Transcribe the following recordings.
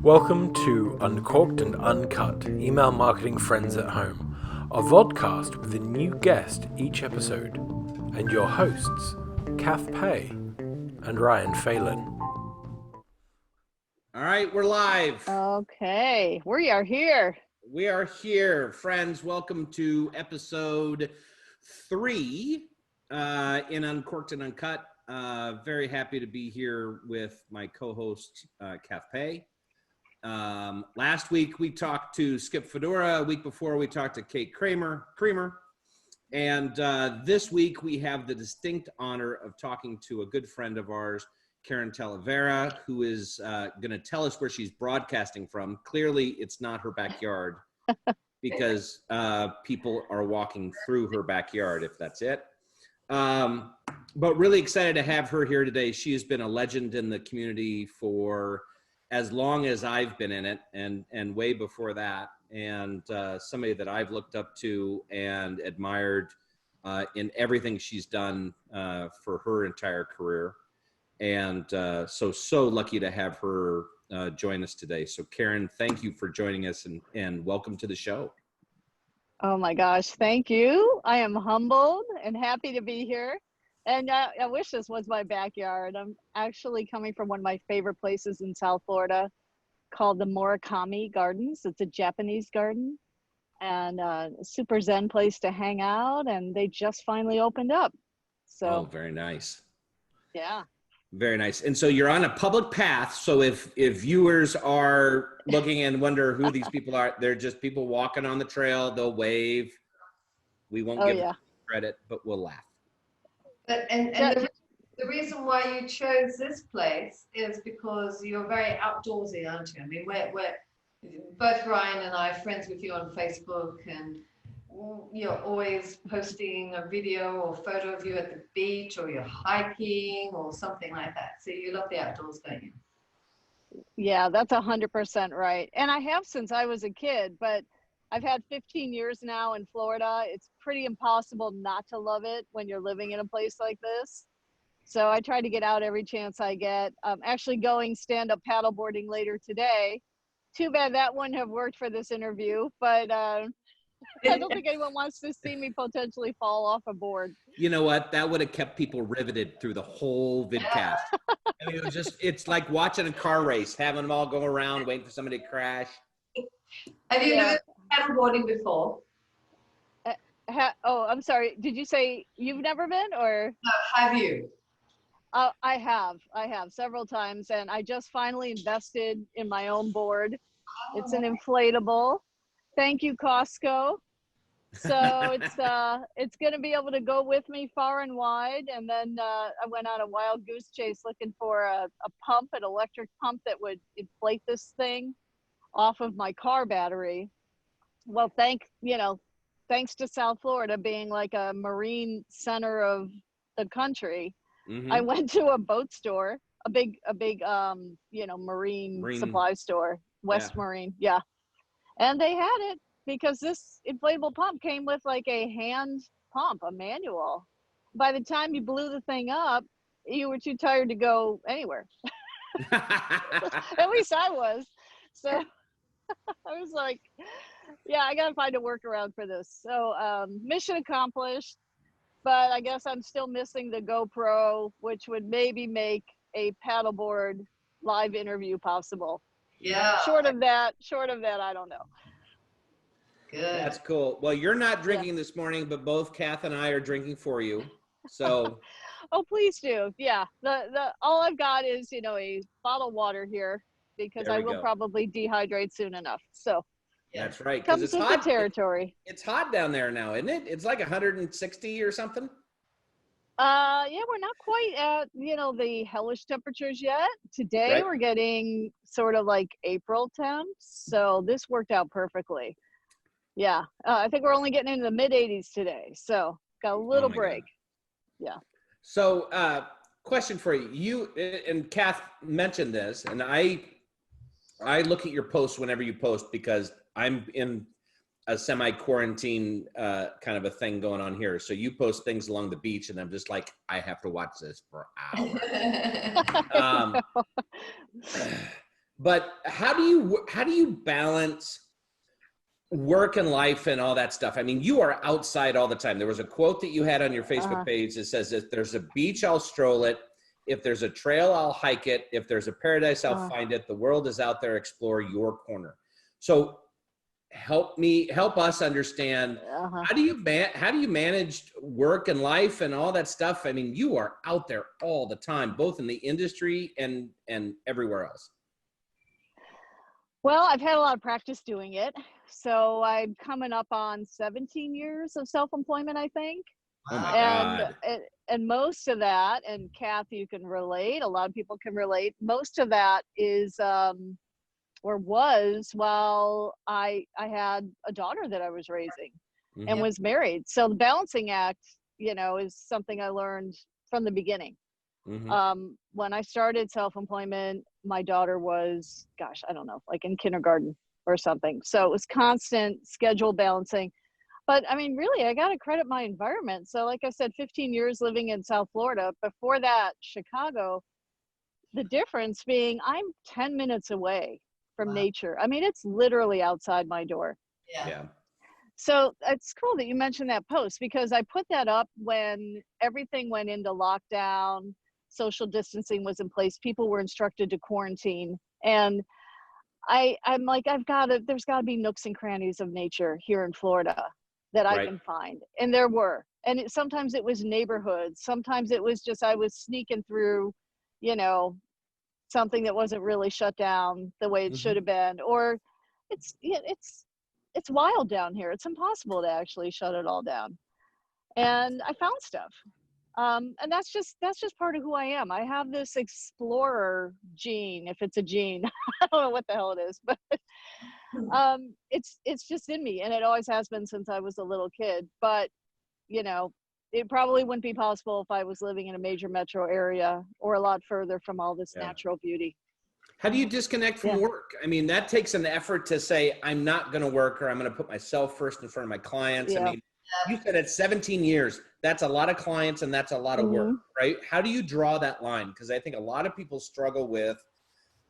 Welcome to Uncorked and Uncut, Email Marketing Friends at Home, a vodcast with a new guest each episode, and your hosts, Kath Pay and Ryan Phelan. All right, we're live. Okay, we are here. We are here, friends. Welcome to episode 3 in Uncorked and Uncut. Very happy to be here with my co-host, Kath Pay. Last week we talked to Skip Fedora. A week before we talked to Kate Creamer. And this week we have the distinct honor of talking to a good friend of ours, Karen Talavera, who is going to tell us where she's broadcasting from. Clearly, it's not her backyard because people are walking through her backyard, if that's it. But really excited to have her here today. She has been a legend in the community for as long as I've been in it and way before that. And somebody that I've looked up to and admired in everything she's done for her entire career. And so lucky to have her join us today. So Karen, thank you for joining us and welcome to the show. Oh my gosh, thank you. I am humbled and happy to be here. And I wish this was my backyard. I'm actually coming from one of my favorite places in South Florida called the Murakami Gardens. It's a Japanese garden and a super zen place to hang out. And they just finally opened up. So very nice. Yeah. Very nice. And so you're on a public path. So if viewers are looking and wonder who these people are, they're just people walking on the trail. They'll wave. We won't give them credit, but we'll laugh. And the reason why you chose this place is because you're very outdoorsy, aren't you? I mean, we're both Ryan and I are friends with you on Facebook, and you're always posting a video or photo of you at the beach, or you're hiking or something like that. So you love the outdoors, don't you? Yeah, that's 100% right. And I have since I was a kid, but I've had 15 years now in Florida. It's pretty impossible not to love it when you're living in a place like this. So I try to get out every chance I get. I'm actually going stand-up paddleboarding later today. Too bad that wouldn't have worked for this interview, but I don't think anyone wants to see me potentially fall off a board. You know what? That would have kept people riveted through the whole vidcast. I mean, it's like watching a car race, having them all go around, waiting for somebody to crash. Have you ever paddleboarding before? I'm sorry. Did you say you've never been, or? Have you? I have several times, and I just finally invested in my own board. It's an inflatable. Thank you, Costco. So it's going to be able to go with me far and wide. And then I went on a wild goose chase looking for an electric pump that would inflate this thing off of my car battery. Well, thanks to South Florida being like a marine center of the country, I went to a boat store, a big marine supply store, West Marine. Yeah. And they had it because this inflatable pump came with like a hand pump, a manual. By the time you blew the thing up, you were too tired to go anywhere. At least I was. So I was like, yeah, I got to find a workaround for this. So mission accomplished, but I guess I'm still missing the GoPro, which would maybe make a paddleboard live interview possible. Yeah. Short of that, I don't know. Good. That's cool. Well, you're not drinking this morning, but both Kath and I are drinking for you. So. Oh, please do. Yeah. The all I've got is, a bottle of water here because I will probably dehydrate soon enough. So. That's right. Comes with the territory. It's hot down there now, isn't it? It's like 160 or something. Yeah, we're not quite at, the hellish temperatures yet. Today we're getting sort of like April temps. So this worked out perfectly. Yeah. I think we're only getting into the mid 80s today. So got a little break. God. Yeah. So question for you. You and Kath mentioned this, and I look at your posts whenever you post because I'm in a semi-quarantine kind of a thing going on here. So you post things along the beach and I'm just like, I have to watch this for hours. But how do you balance work and life and all that stuff? I mean, you are outside all the time. There was a quote that you had on your Facebook page that says, if there's a beach, I'll stroll it. If there's a trail, I'll hike it. If there's a paradise, I'll find it. The world is out there. Explore your corner. So help us understand, how do you manage work and life and all that stuff? I mean, you are out there all the time, both in the industry and everywhere else. Well, I've had a lot of practice doing it. So I'm coming up on 17 years of self-employment, I think. Oh my God. God. And most of that, and Kathy, you can relate, a lot of people can relate, most of that is, or was, while I had a daughter that I was raising and was married. So the balancing act, is something I learned from the beginning. When I started self-employment, my daughter was, gosh, I don't know, like in kindergarten or something. So it was constant schedule balancing. But I mean, really, I got to credit my environment. So like I said, 15 years living in South Florida. Before that, Chicago, the difference being I'm 10 minutes away from nature. I mean, it's literally outside my door. Yeah. So it's cool that you mentioned that post, because I put that up when everything went into lockdown, social distancing was in place, people were instructed to quarantine. And I'm like, there's gotta be nooks and crannies of nature here in Florida that I can find. And there were. And sometimes it was neighborhoods. Sometimes it was just, I was sneaking through, something that wasn't really shut down the way it should have been. Or it's wild down here. It's impossible to actually shut it all down. And I found stuff. And that's just part of who I am. I have this explorer gene, if it's a gene. I don't know what the hell it is, but it's just in me, and it always has been since I was a little kid. But it probably wouldn't be possible if I was living in a major metro area or a lot further from all this natural beauty. How do you disconnect from work? I mean, that takes an effort to say, I'm not going to work, or I'm going to put myself first in front of my clients. I mean, you said it's 17 years. That's a lot of clients and that's a lot of work, right? How do you draw that line? Because I think a lot of people struggle with,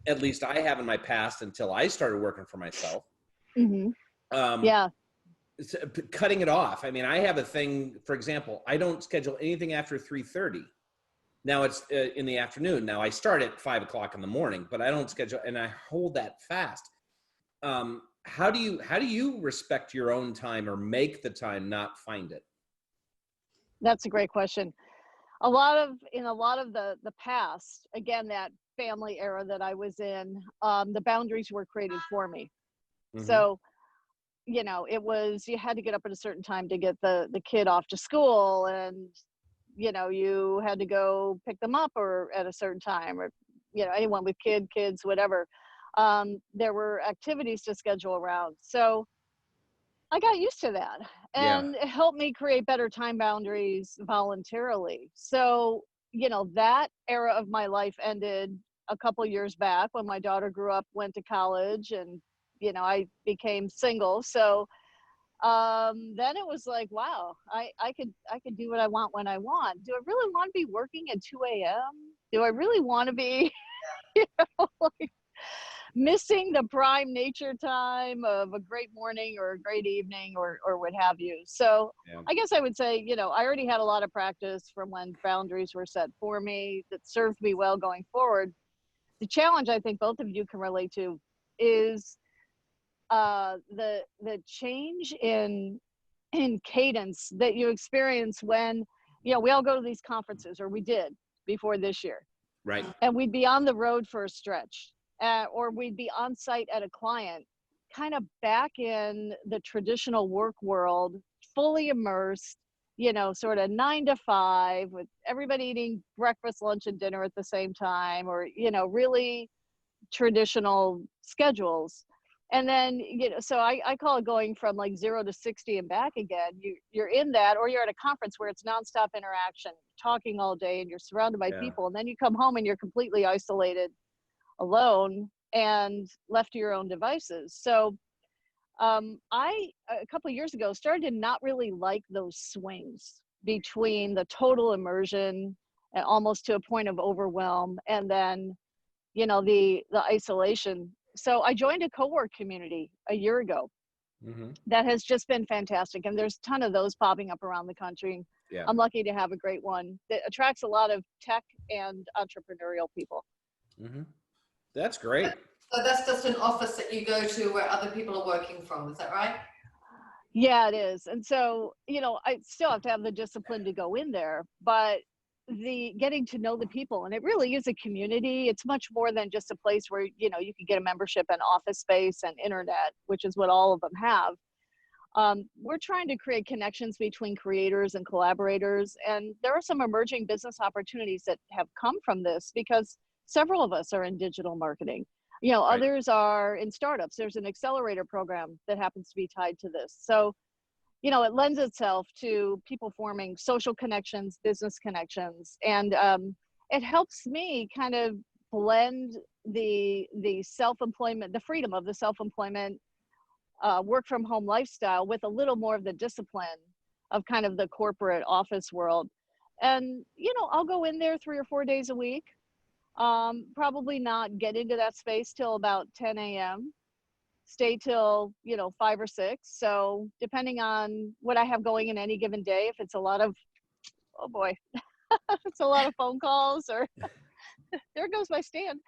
at least I have in my past until I started working for myself. Cutting it off. I mean, I have a thing, for example, I don't schedule anything after 3:30. Now it's in the afternoon. Now I start at 5 o'clock in the morning, but I don't schedule, and I hold that fast. How do you respect your own time, or make the time not find it? That's a great question. In a lot of the past, again, that family era that I was in, the boundaries were created for me. So, it was, you had to get up at a certain time to get the kid off to school, and, you had to go pick them up or at a certain time, or, anyone with kids, whatever. There were activities to schedule around. So I got used to that, and it helped me create better time boundaries voluntarily. So, that era of my life ended a couple years back when my daughter grew up, went to college, and, I became single. So then it was like, wow, I could do what I want when I want. Do I really want to be working at 2 a.m.? Do I really want to be, like, missing the prime nature time of a great morning or a great evening or what have you? So I guess I would say, I already had a lot of practice from when boundaries were set for me that served me well going forward. The challenge I think both of you can relate to is the change in cadence that you experience when, we all go to these conferences, or we did before this year. Right. And we'd be on the road for a stretch. Or we'd be on site at a client, kind of back in the traditional work world, fully immersed, sort of 9 to 5, with everybody eating breakfast, lunch, and dinner at the same time, or, really traditional schedules. And then, so I call it going from like 0 to 60 and back again. You're in that, or you're at a conference where it's nonstop interaction, talking all day, and you're surrounded by people. And then you come home and you're completely isolated, alone, and left to your own devices. So I, a couple of years ago, started to not really like those swings between the total immersion and almost to a point of overwhelm, and then, the isolation. So I joined a co-work community a year ago that has just been fantastic. And there's a ton of those popping up around the country. Yeah. I'm lucky to have a great one that attracts a lot of tech and entrepreneurial people. That's great. So that's just an office that you go to where other people are working from. Is that right? Yeah, it is. And so, I still have to have the discipline to go in there, but the getting to know the people, and it really is a community. It's much more than just a place where, you can get a membership and office space and internet, which is what all of them have. We're trying to create connections between creators and collaborators. And there are some emerging business opportunities that have come from this because several of us are in digital marketing. Right. Others are in startups. There's an accelerator program that happens to be tied to this. So, it lends itself to people forming social connections, business connections, and it helps me kind of blend the self-employment, the freedom of the self-employment, work from home lifestyle with a little more of the discipline of kind of the corporate office world. And, I'll go in there 3 or 4 days a week. Probably not get into that space till about 10 a.m. Stay till, 5 or 6. So depending on what I have going in any given day, if it's a lot of, oh boy, if it's a lot of phone calls or there goes my stand.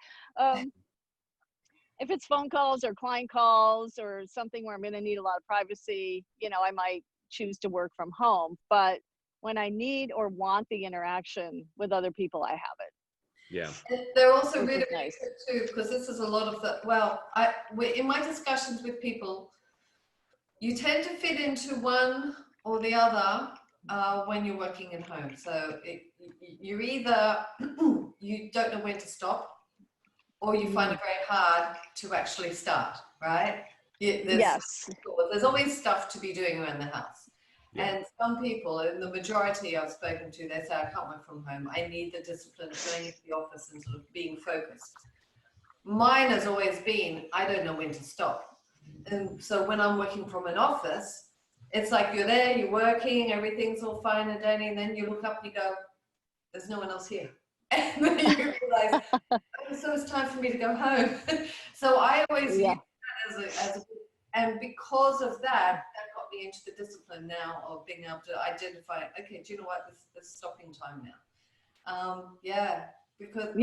If it's phone calls or client calls or something where I'm going to need a lot of privacy, I might choose to work from home. But when I need or want the interaction with other people, I have it. Yeah. And they're also Which really, is really nice. good too, because this is a lot of the, in my discussions with people, you tend to fit into one or the other when you're working at home. So you're either, you don't know when to stop, or you find it very hard to actually start, right? Yes. There's always stuff to be doing around the house. Yeah. And some people, and the majority I've spoken to, they say, I can't work from home. I need the discipline of going into the office and sort of being focused. Mine has always been, I don't know when to stop. And so when I'm working from an office, it's like you're there, you're working, everything's all fine and dandy, and then you look up and you go, there's no one else here. And then you realize, so it's time for me to go home. So I always use that as a, and because of that got me into the discipline now of being able to identify, okay, do you know what, this is stopping time now. Because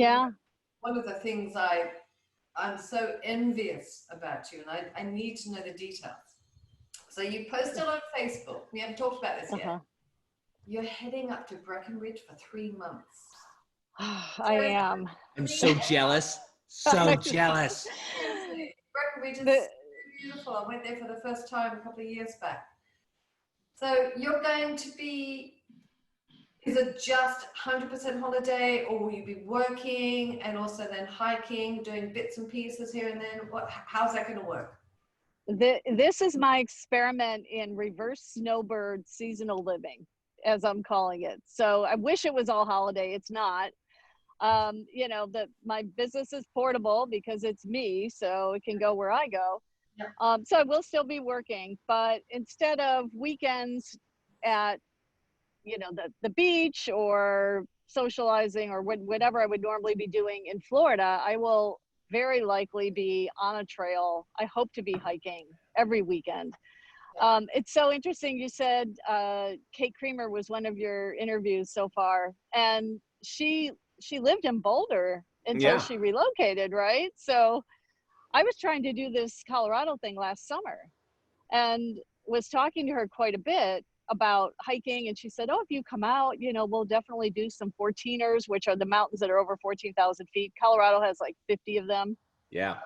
one of the things I'm so envious about you, and I need to know the details. So you posted on Facebook, we haven't talked about this yet. You're heading up to Breckenridge for 3 months. I am. I'm so jealous. So jealous. Seriously, Breckenridge is so beautiful. I went there for the first time a couple of years back. So you're going to be, is it just 100% holiday, or will you be working and also then hiking, doing bits and pieces here and then? How's that going to work? This is my experiment in reverse snowbird seasonal living, as I'm calling it. So I wish it was all holiday. It's not. My business is portable because it's me, so it can go where I go. Yeah. So I will still be working, but instead of weekends at, the beach or socializing or whatever I would normally be doing in Florida, I will very likely be on a trail. I hope to be hiking every weekend. It's so interesting. You said Kate Creamer was one of your interviews so far, and she lived in Boulder until she relocated, right? So I was trying to do this Colorado thing last summer and was talking to her quite a bit about hiking. And she said, oh, if you come out, we'll definitely do some 14ers, which are the mountains that are over 14,000 feet. Colorado has like 50 of them. Yeah.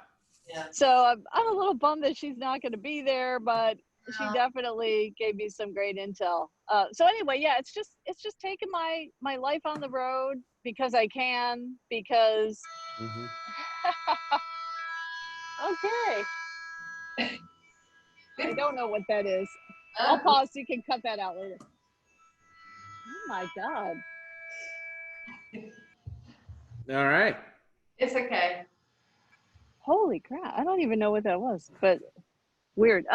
So I'm a little bummed that she's not going to be there, but she definitely gave me some great intel. So anyway, it's just taking my life on the road because I can, because okay. I don't know what that is. I'll pause so you can cut that out later. Oh my God. All right. It's okay. Holy crap. I don't even know what that was, but weird.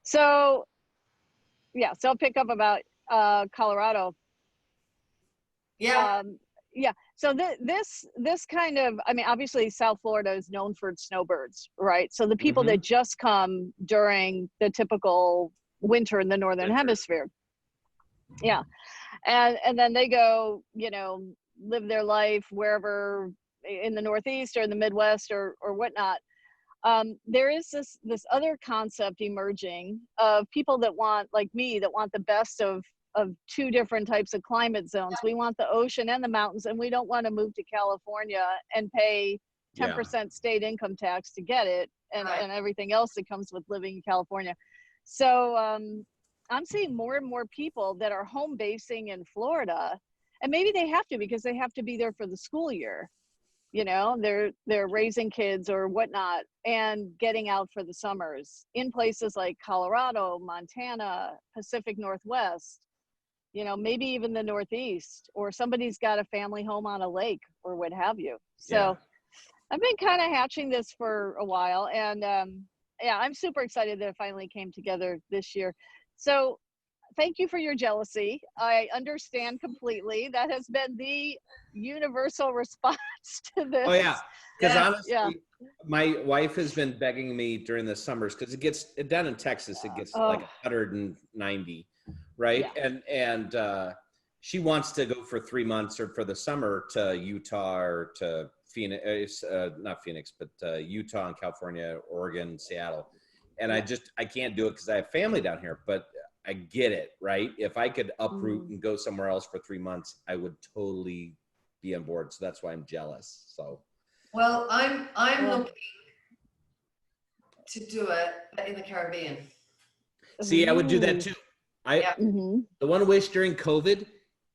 So I'll pick up about Colorado. Yeah. So this kind of, I mean, obviously South Florida is known for its snowbirds, right? So the people that just come during the typical winter in the Northern Hemisphere. Yeah. And then they go, you know, live their life wherever in the Northeast or in the Midwest or whatnot. There is this other concept emerging of people that want, like me, that want the best of two different types of climate zones. We want the ocean and the mountains, and we don't want to move to California and pay 10% state income tax to get it, and everything else that comes with living in California. So I'm seeing more and more people that are home basing in Florida, and maybe they have to because they have to be there for the school year. You know, they're raising kids or whatnot and getting out for the summers in places like Colorado, Montana, Pacific Northwest, you know, maybe even the Northeast, or somebody's got a family home on a lake or what have you. So I've been kind of hatching this for a while, and I'm super excited that it finally came together this year. So thank you for your jealousy. I understand completely. That has been the universal response to this. Oh yeah, because honestly, my wife has been begging me during the summers, because it gets down in Texas, it gets like 190, right? And she wants to go for 3 months or for the summer to Utah or to Phoenix, not Phoenix, but Utah and California, Oregon, Seattle. And I can't do it because I have family down here, but I get it, right? If I could uproot and go somewhere else for 3 months, I would totally be on board. So that's why I'm jealous. So, well, I'm looking to do it in the Caribbean. See, I would do that too. The one wish during COVID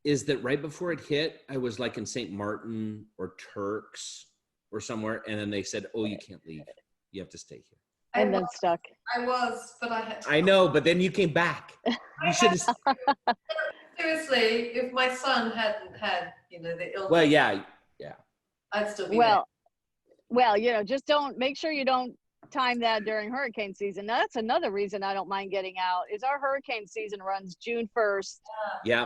is that right before it hit, I was like in St. Martin or Turks or somewhere, and then they said, "Oh, you can't leave. You have to stay here." And then stuck. I was, but I had to. I know, but then you came back. You should have. Seriously, if my son hadn't had, you know, the illness. Well, yeah. I'd still be there. Well, you know, just make sure you don't time that during hurricane season. Now, that's another reason I don't mind getting out, is our hurricane season runs June 1st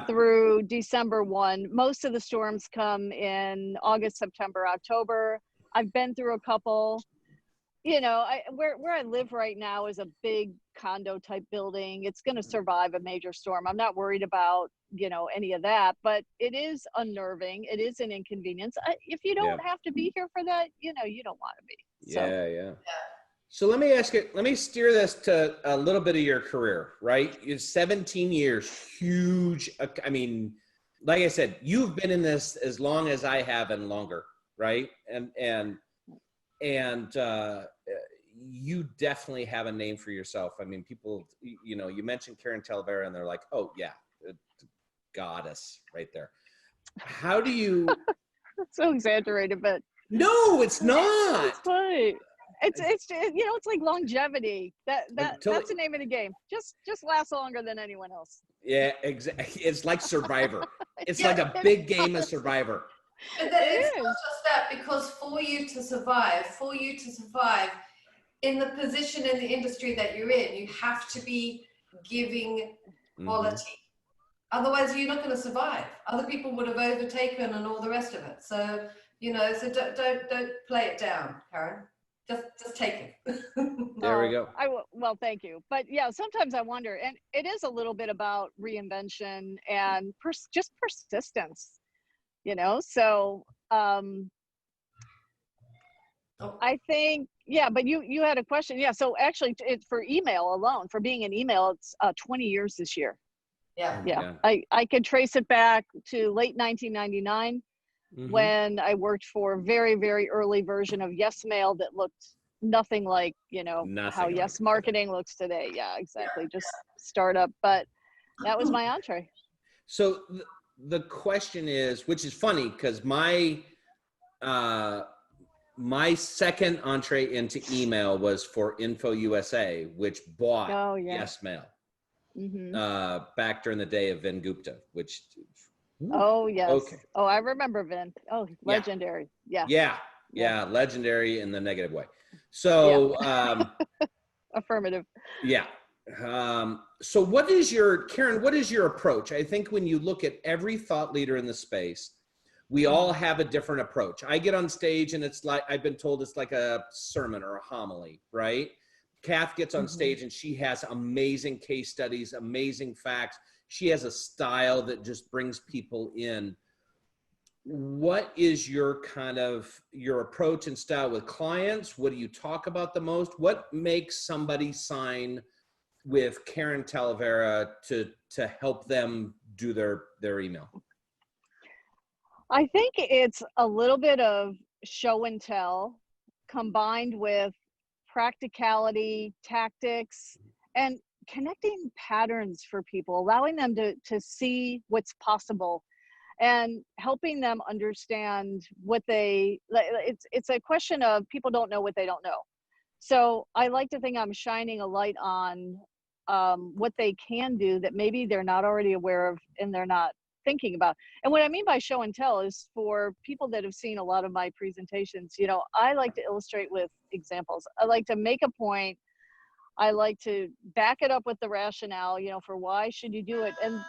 through December 1. Most of the storms come in August, September, October. I've been through a couple. You know, where I live right now is a big condo type building. It's going to survive a major storm. I'm not worried about, you know, any of that, but it is unnerving. It is an inconvenience. If you don't have to be here for that, you know, you don't want to be. So. Yeah. So let me ask you, let me steer this to a little bit of your career, right? You're 17 years, huge. I mean, like I said, you've been in this as long as I have and longer, right? And you definitely have a name for yourself. I mean, people, you know, you mentioned Karen Talavera and they're like, oh yeah, goddess right there. How do you? That's so exaggerated, but. No, it's not. It's funny. It's you know, it's like longevity. That's the name of the game. Just last longer than anyone else. Yeah, exactly. It's like Survivor. It's like a big game of Survivor. But it's not just that, because for you to survive in the position in the industry that you're in, you have to be giving quality. Otherwise, you're not going to survive. Other people would have overtaken and all the rest of it. So, you know, so don't play it down, Karen. Just take it. There we go. Well, thank you. But yeah, sometimes I wonder, and it is a little bit about reinvention and just persistence. You know, so I think, but you had a question. Yeah, so actually it's for email alone, for being an email, it's 20 years this year. Yeah. I could trace it back to late 1999 when I worked for a very, very early version of Yes Mail that looked nothing like, you know, how Yes Marketing looks today. Yeah, exactly. Just startup. But that was my entree. So the question is, which is funny, because my second entree into email was for Info USA, which bought Yes Mail back during the day of Vin Gupta, which. Oh yes. Okay. Oh, I remember Vin. Oh, legendary. Yeah, legendary in the negative way. So affirmative. Yeah. So Karen, what is your approach? I think when you look at every thought leader in the space, We all have a different approach. I get on stage and it's like, I've been told it's like a sermon or a homily, right? Kath gets on stage and she has amazing case studies, amazing facts. She has a style that just brings people in. What is your your approach and style with clients? What do you talk about the most? What makes somebody sign with Karen Talavera to help them do their email? I think it's a little bit of show and tell combined with practicality, tactics, and connecting patterns for people, allowing them to see what's possible and helping them understand what it's a question of people don't know what they don't know. So I like to think I'm shining a light on what they can do that maybe they're not already aware of and they're not thinking about. And what I mean by show and tell is for people that have seen a lot of my presentations, I like to illustrate with examples. I like to make a point. I like to back it up with the rationale, for why should you do it. And my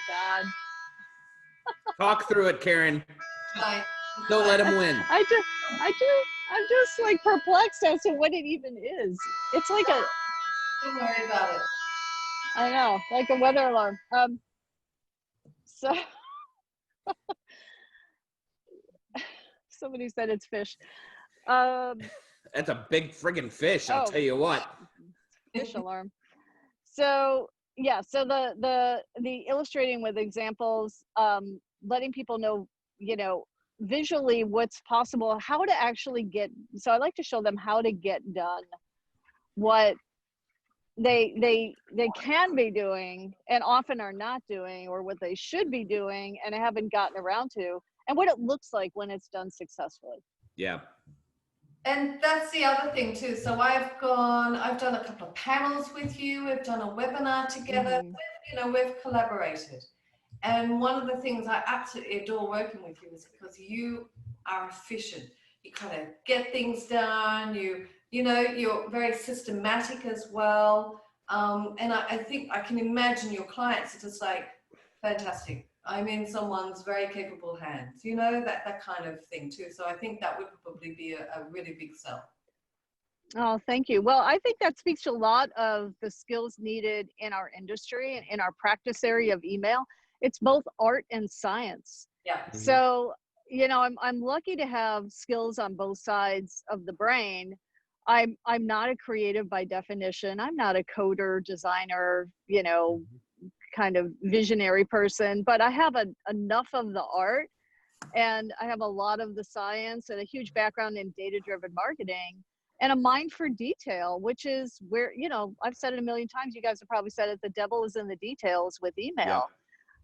God. Talk through it, Karen. Right. Don't let him win. I'm just like perplexed as to what it even is. It's like Don't worry about it. I know, like a weather alarm. So somebody said it's fish. That's a big friggin' fish, I'll tell you what. Fish alarm. So yeah, so the illustrating with examples, letting people know, visually what's possible, how to actually get. So I like to show them how to get done what they can be doing and often are not doing, or what they should be doing and haven't gotten around to, and what it looks like when it's done successfully. Yeah. And that's the other thing too. So I've done a couple of panels with you. We've done a webinar together. We've collaborated. And one of the things I absolutely adore working with you is because you are efficient. You kind of get things done. You're very systematic as well. And I think I can imagine your clients are just like, fantastic. I'm in someone's very capable hands, that kind of thing too. So I think that would probably be a really big sell. Oh, thank you. Well, I think that speaks to a lot of the skills needed in our industry and in our practice area of email. It's both art and science. Yeah. Mm-hmm. So, I'm lucky to have skills on both sides of the brain. I'm not a creative by definition. I'm not a coder, designer, kind of visionary person, but I have enough of the art, and I have a lot of the science and a huge background in data-driven marketing and a mind for detail, which is where, I've said it a million times, you guys have probably said it, the devil is in the details with email.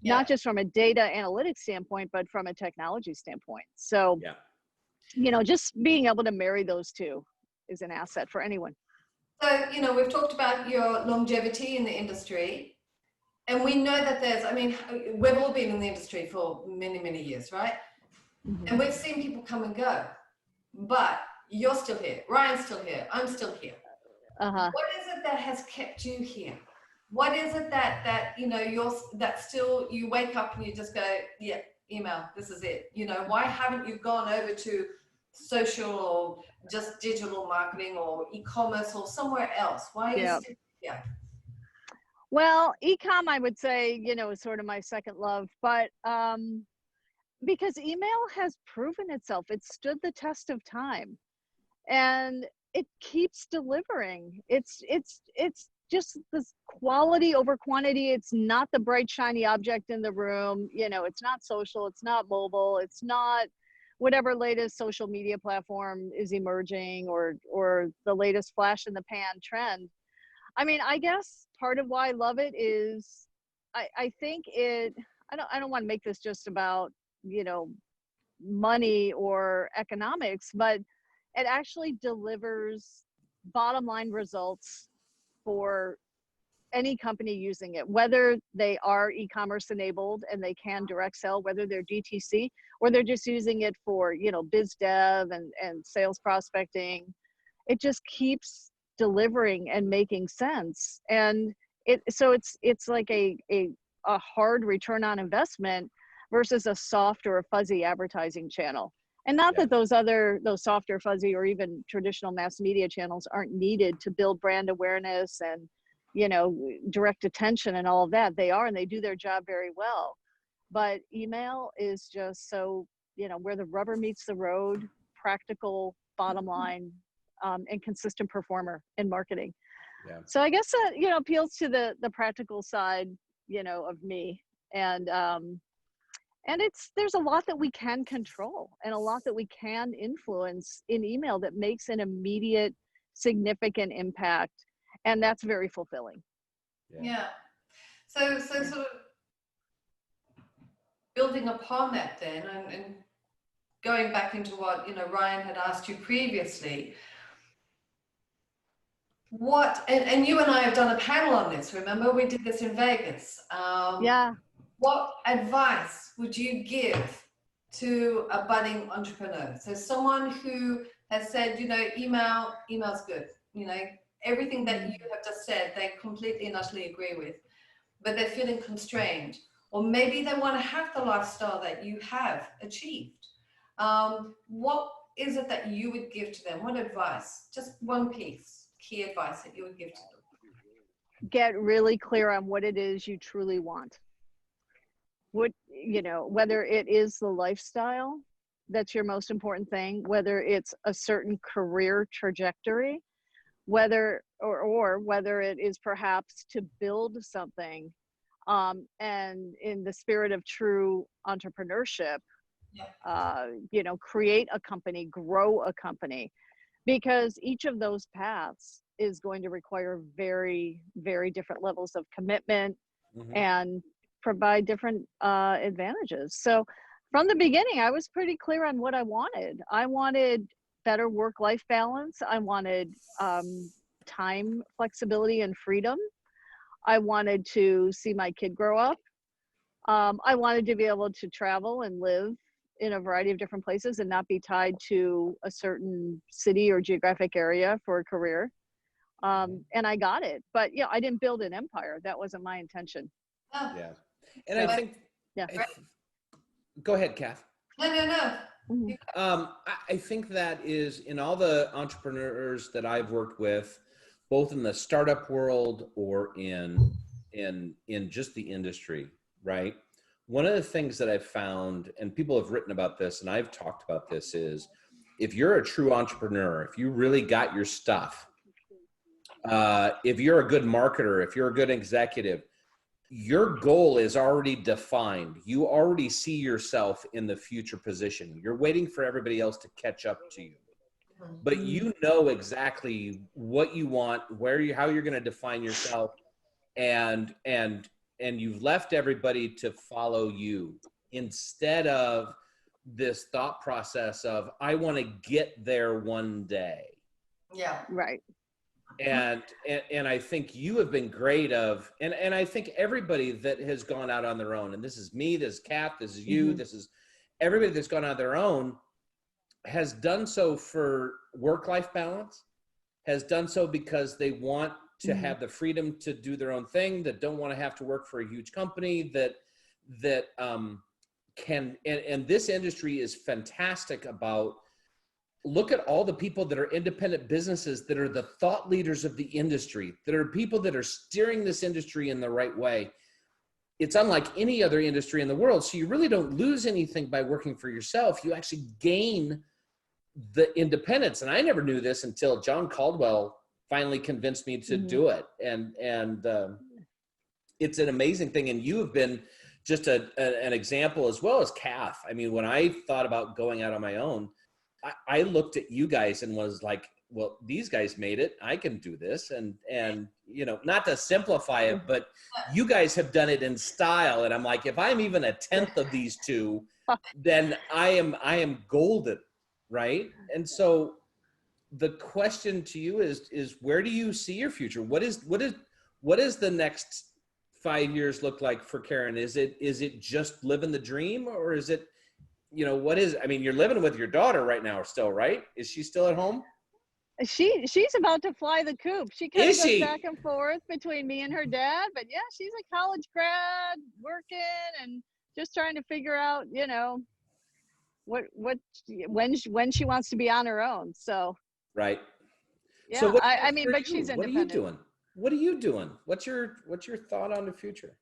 Yeah. Not just from a data analytics standpoint, but from a technology standpoint. So, just being able to marry those two is an asset for anyone. So, we've talked about your longevity in the industry, and we know that we've all been in the industry for many, many years, right? Mm-hmm. And we've seen people come and go, but you're still here. Ryan's still here. I'm still here. What is it that has kept you here? What is it that you wake up and you just go, yeah, email, this is it. Why haven't you gone over to social or just digital marketing or e-commerce or somewhere else? Why are you still here? Well, e-com, I would say, is sort of my second love, but because email has proven itself, it's stood the test of time, and it keeps delivering. It's just this quality over quantity. It's not the bright, shiny object in the room. It's not social, it's not mobile, it's not whatever latest social media platform is emerging or the latest flash in the pan trend. I guess part of why I love it is I think I don't want to make this just about, money or economics, but it actually delivers bottom line results for any company using it, whether they are e-commerce enabled and they can direct sell, whether they're DTC or they're just using it for, biz dev and sales prospecting. It just keeps delivering and making sense. And it's like a hard return on investment, versus a soft or a fuzzy advertising channel. And not Yeah. that those soft or fuzzy or even traditional mass media channels aren't needed to build brand awareness and, you know, direct attention and all of that. They are, and they do their job very well. But email is just so, you know, where the rubber meets the road, practical, bottom line, and consistent performer in marketing. Yeah. So I guess that, you know, appeals to the practical side, you know, of me. And there's a lot that we can control and a lot that we can influence in email that makes an immediate, significant impact. And that's very fulfilling. Yeah. So sort of building upon that then, and going back into what, you know, Ryan had asked you previously, what, and you and I have done a panel on this, remember? We did this in Vegas. Yeah. What advice would you give to a budding entrepreneur? So someone who has said, you know, email's good, you know, everything that you have just said, they completely and utterly agree with, but they're feeling constrained, or maybe they want to have the lifestyle that you have achieved. What is it that you would give to them? What advice? Just one piece, key advice that you would give to them. Get really clear on what it is you truly want. What, you know, whether it is the lifestyle that's your most important thing, whether it's a certain career trajectory, whether or whether it is perhaps to build something, and in the spirit of true entrepreneurship, you know, create a company, grow a company, because each of those paths is going to require very, very different levels of commitment and provide different advantages. So from the beginning, I was pretty clear on what I wanted. I wanted better work-life balance. I wanted time flexibility and freedom. I wanted to see my kid grow up. I wanted to be able to travel and live in a variety of different places and not be tied to a certain city or geographic area for a career. And I got it. But yeah, I didn't build an empire. That wasn't my intention. Oh, Yeah. And So, I think, yeah. Go ahead, Kath. No. I think that is in all the entrepreneurs that I've worked with, both in the startup world or in just the industry, right? One of the things that I've found, and people have written about this, and I've talked about this, is if you're a true entrepreneur, if you really got your stuff, if you're a good marketer, if you're a good executive, your goal is already defined. You already see yourself in the future position. You're waiting for everybody else to catch up to you. But you know exactly what you want, how you're going to define yourself, and you've left everybody to follow you instead of this thought process of, I want to get there one day. Yeah. Right. And I think you have been great and I think everybody that has gone out on their own, and this is me, this is Kath, this is you, this is everybody that's gone on their own, has done so for work-life balance, has done so because they want to have the freedom to do their own thing, that don't want to have to work for a huge company, that can, and this industry is fantastic about, look at all the people that are independent businesses that are the thought leaders of the industry, that are people that are steering this industry in the right way. It's unlike any other industry in the world. So you really don't lose anything by working for yourself. You actually gain the independence. And I never knew this until John Caldwell finally convinced me to do it. And it's an amazing thing. And you have been just an example, as well as Kath. I mean, when I thought about going out on my own, I looked at you guys and was like, well, these guys made it. I can do this. And you know, not to simplify it, but you guys have done it in style. And I'm like, if I'm even a tenth of these two, then I am golden, right? And so the question to you is where do you see your future? What is the next 5 years look like for Karen? Is it just living the dream, or is it, you know, what is, I mean, you're living with your daughter right now still, right? Is she still at home? She's about to fly the coop. She kind of Is goes she? back and forth between me and her dad, but yeah, she's a college grad working and just trying to figure out, what when she wants to be on her own. So Right. yeah, So what I mean, for but you? she's What are you independent. doing? What are you doing? What's your thought on the future?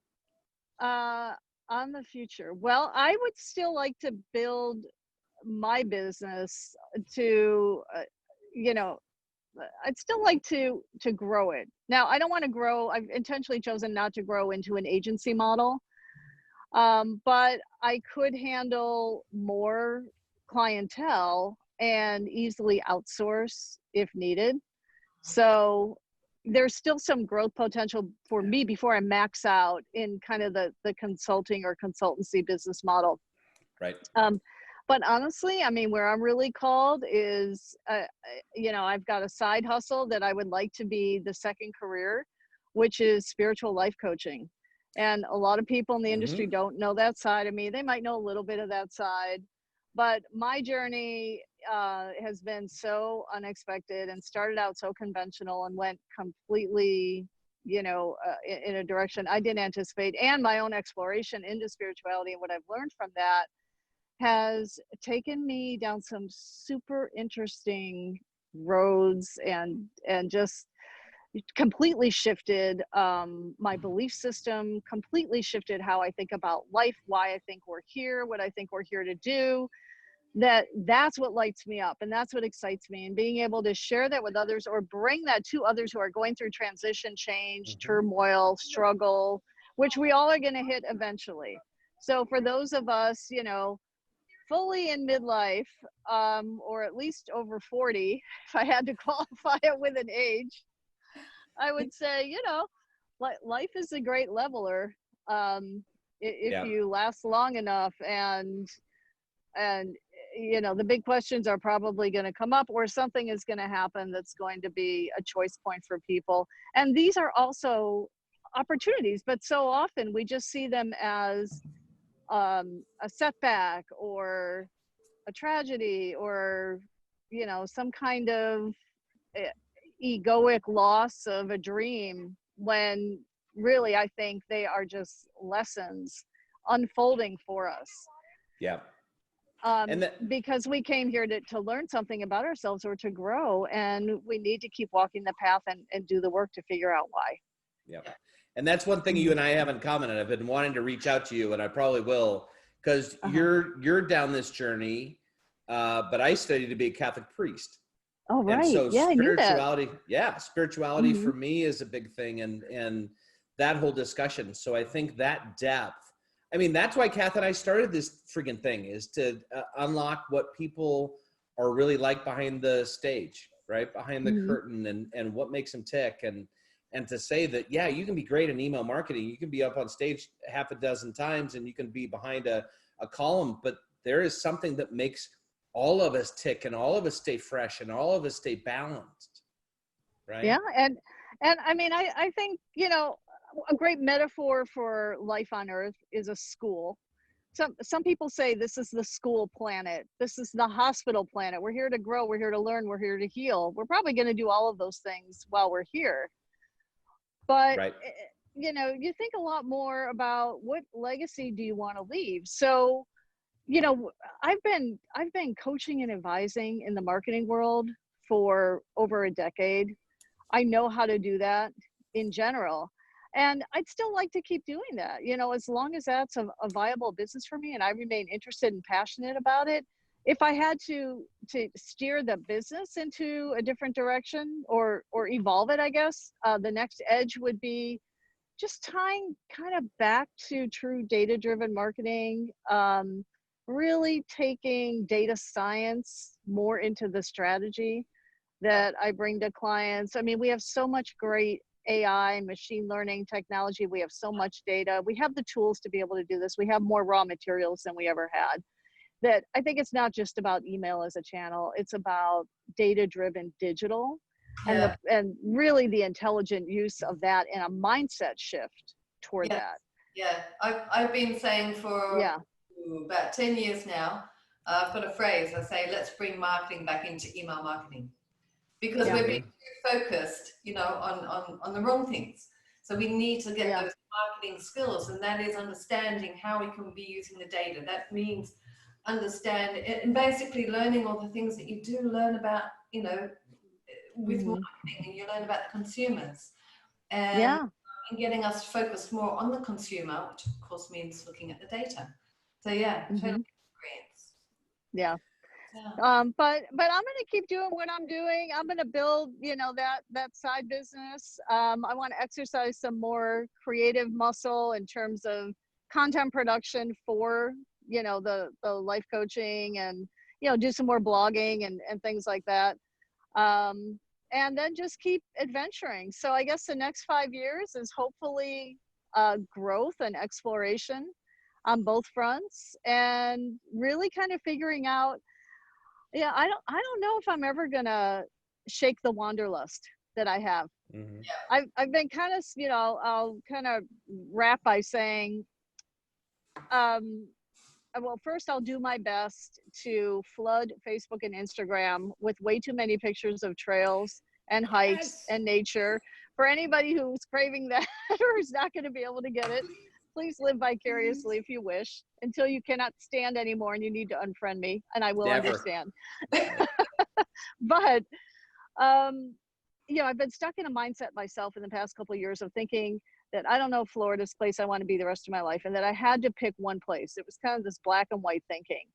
On the future, well, I would still like to build my business to, you know, I'd still like to grow it. Now, I don't want to grow. I've intentionally chosen not to grow into an agency model, but I could handle more clientele and easily outsource if needed. So there's still some growth potential for me before I max out in kind of the consulting or consultancy business model. Right. But honestly, I mean, where I'm really called is, I've got a side hustle that I would like to be the second career, which is spiritual life coaching. And a lot of people in the industry don't know that side of me. They might know a little bit of that side, but my journey has been so unexpected and started out so conventional and went completely, in a direction I didn't anticipate. And my own exploration into spirituality and what I've learned from that has taken me down some super interesting roads and just completely shifted my belief system, completely shifted how I think about life, why I think we're here, what I think we're here to do. That's what lights me up, and that's what excites me, and being able to share that with others or bring that to others who are going through transition, change, turmoil, struggle, which we all are going to hit eventually. So for those of us, fully in midlife, or at least over 40, if I had to qualify it with an age, I would say, life is a great leveler. If you last long enough, and the big questions are probably going to come up, or something is going to happen that's going to be a choice point for people. And these are also opportunities, but so often we just see them as a setback or a tragedy or some kind of egoic loss of a dream, when really I think they are just lessons unfolding for us. Yeah. Because we came here to learn something about ourselves or to grow, and we need to keep walking the path and do the work to figure out why. Yeah. And that's one thing you and I have in common, and I've been wanting to reach out to you, and I probably will, because you're down this journey, but I studied to be a Catholic priest. Oh, right. And so yeah, spirituality, I knew that. for me is a big thing, and that whole discussion. So I think that depth, I mean, that's why Kath and I started this friggin' thing, is to unlock what people are really like behind the stage, right? Behind the curtain, and what makes them tick. And to say that, yeah, you can be great in email marketing. You can be up on stage half a dozen times, and you can be behind a column, but there is something that makes all of us tick, and all of us stay fresh, and all of us stay balanced, right? Yeah. And I mean, I think, a great metaphor for life on earth is a school. Some people say this is the school planet. This is the hospital planet. We're here to grow. We're here to learn. We're here to heal. We're probably going to do all of those things while we're here. But, Right. You think a lot more about what legacy do you want to leave? So, I've been coaching and advising in the marketing world for over a decade. I know how to do that in general. And I'd still like to keep doing that, as long as that's a viable business for me and I remain interested and passionate about it. If I had to steer the business into a different direction or evolve it, I guess, the next edge would be just tying kind of back to true data-driven marketing, really taking data science more into the strategy that I bring to clients. I mean, we have so much great AI, machine learning technology. We have so much data. We have the tools to be able to do this. We have more raw materials than we ever had. That I think it's not just about email as a channel. It's about data-driven digital, and really the intelligent use of that and a mindset shift toward that. Yeah, I've been saying for about 10 years now, I've got a phrase. I say, let's bring marketing back into email marketing, because we're being too focused, on the wrong things. So we need to get Yeah. those marketing skills, and that is understanding how we can be using the data. That means understand and basically learning all the things that you do learn about, you know, with marketing, and you learn about the consumers, and getting us focused more on the consumer, which of course means looking at the data. So yeah, totally experience. Yeah. Yeah. But I'm going to keep doing what I'm doing. I'm going to build, you know, that side business. I want to exercise some more creative muscle in terms of content production for, you know, the life coaching, and, you know, do some more blogging and things like that. And then just keep adventuring. So I guess the next 5 years is hopefully growth and exploration on both fronts, and really kind of figuring out, yeah, I don't know if I'm ever gonna shake the wanderlust that I have. I've been kind of, you know, I'll kind of wrap by saying, well, first I'll do my best to flood Facebook and Instagram with way too many pictures of trails and hikes and nature. For anybody who's craving that or is not going to be able to get it, please live vicariously if you wish, until you cannot stand anymore and you need to unfriend me, and I will understand. But you know, I've been stuck in a mindset myself in the past couple of years of thinking that I don't know if Florida's the place I want to be the rest of my life, and that I had to pick one place. It was kind of this black and white thinking.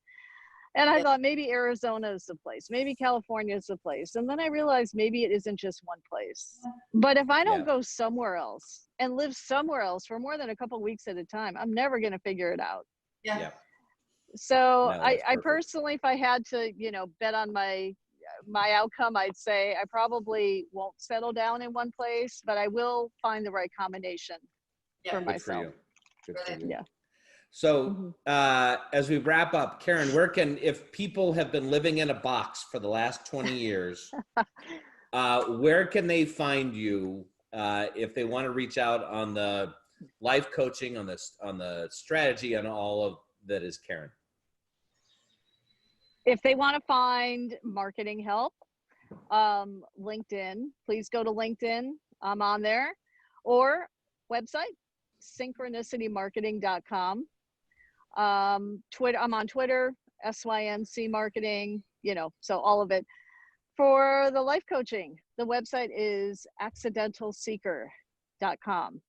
And I thought maybe Arizona is the place, maybe California is the place. And then I realized maybe it isn't just one place. But if I don't go somewhere else and live somewhere else for more than a couple of weeks at a time, I'm never going to figure it out. So I personally, if I had to, you know, bet on my outcome, I'd say I probably won't settle down in one place, but I will find the right combination for myself. Good for you. Yeah. So as we wrap up, Karen, if people have been living in a box for the last 20 years, where can they find you if they want to reach out on the life coaching, on the strategy, and all of that is Karen? If they want to find marketing help, LinkedIn, please go to LinkedIn. I'm on there. Or website, synchronicitymarketing.com. Twitter, I'm on Twitter, SYNC marketing, you know, so all of it. For the life coaching, the website is accidentalseeker.com.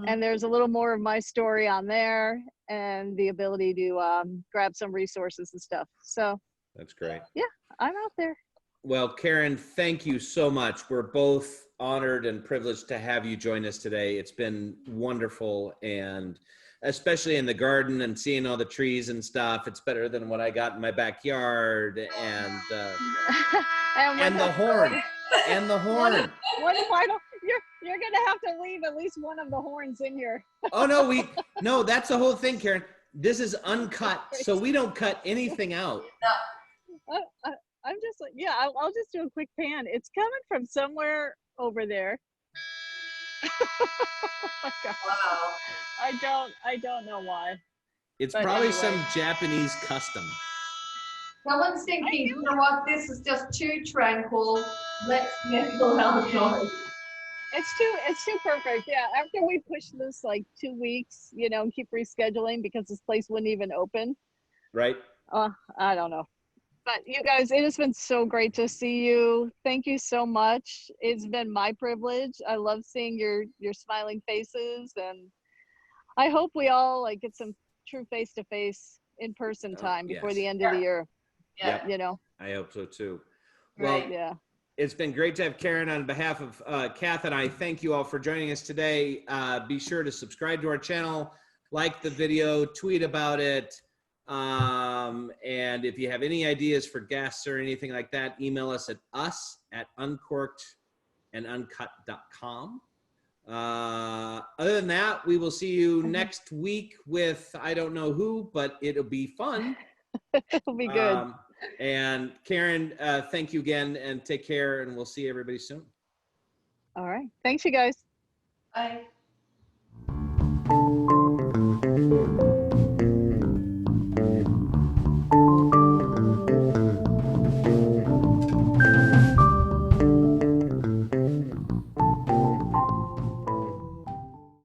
And there's a little more of my story on there, and the ability to grab some resources and stuff. So that's great. Yeah, I'm out there. Well, Karen, thank you so much. We're both honored and privileged to have you join us today. It's been wonderful, and especially in the garden and seeing all the trees and stuff. It's better than what I got in my backyard, and the horn. And the horn. What if I don't? You're gonna have to leave at least one of the horns in here. Oh no, that's the whole thing, Karen. This is uncut, so we don't cut anything out. I'm just like, yeah, I'll just do a quick pan. It's coming from somewhere over there. Oh, wow. I don't know why. It's probably some Japanese custom. Someone's thinking, you know what, this is just too tranquil. Let's get outdoors. It's too perfect. Yeah, after we pushed this like 2 weeks, you know, and keep rescheduling because this place wouldn't even open. Right. I don't know. But you guys, it has been so great to see you. Thank you so much. It's been my privilege. I love seeing your smiling faces, and I hope we all like get some true face-to-face in-person time before the end of the year. Yeah. You know. I hope so too. Right. Well, yeah. It's been great to have Karen. On behalf of Kath and I, thank you all for joining us today. Be sure to subscribe to our channel, like the video, tweet about it. And if you have any ideas for guests or anything like that, email us at uncorkedanduncut.com. Other than that, we will see you next week with, I don't know who, but it'll be fun. It'll be good. And Karen, thank you again, and take care, and we'll see everybody soon. All right. Thanks, you guys. Bye.